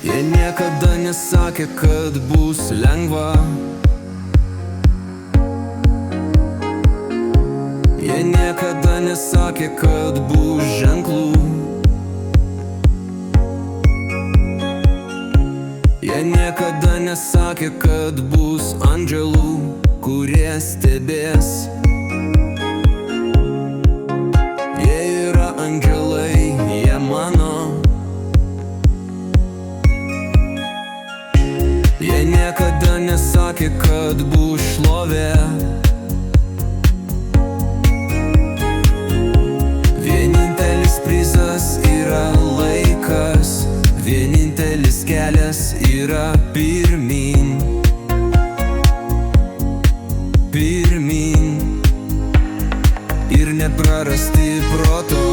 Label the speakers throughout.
Speaker 1: Jie niekada nesakė, kad bus lengva. Jie niekada nesakė, kad bus ženklų. Jie niekada nesakė, kad bus angelų, kurie stebės. Jie yra angelai, jie mano. Jie niekada nesakė, kad bus šlovė. Vienintelis prizas yra laikas. Vienintelis kelias yra pirmyn. Pirmyn. Ir neprarasti proto.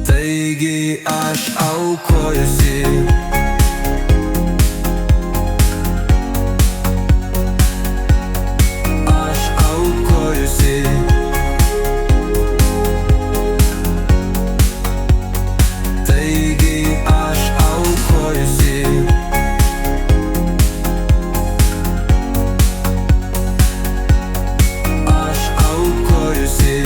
Speaker 1: Taigi aš aukojusi. Aš aukojusi. Taigi aš aukojusi. Aš aukojusi.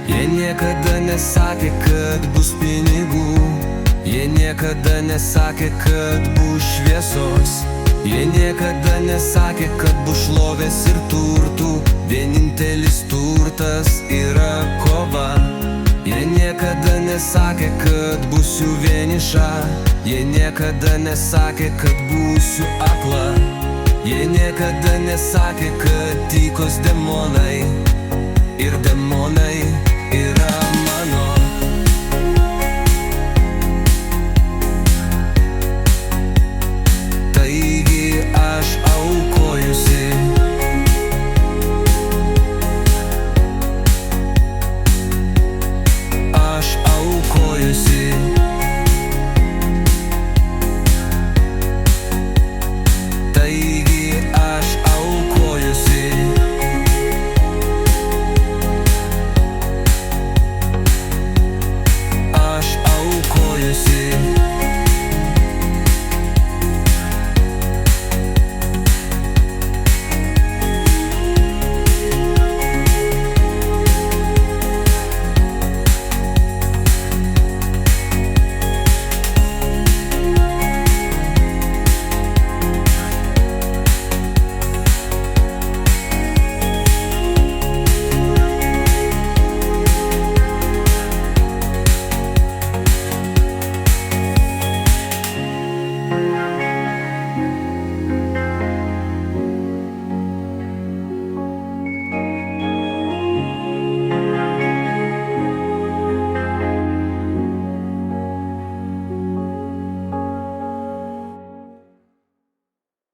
Speaker 1: Jie niekada nesakė, kad bus pinigų. Jie niekada nesakė, kad bus šviesos. Jie niekada nesakė, kad bus šlovės ir turtų. Vienintelis turtas yra kova. Jie niekada nesakė, kad būsiu vieniša. Jie niekada nesakė, kad būsiu akla. Jie niekada nesakė, kad tykos demonai ir demonai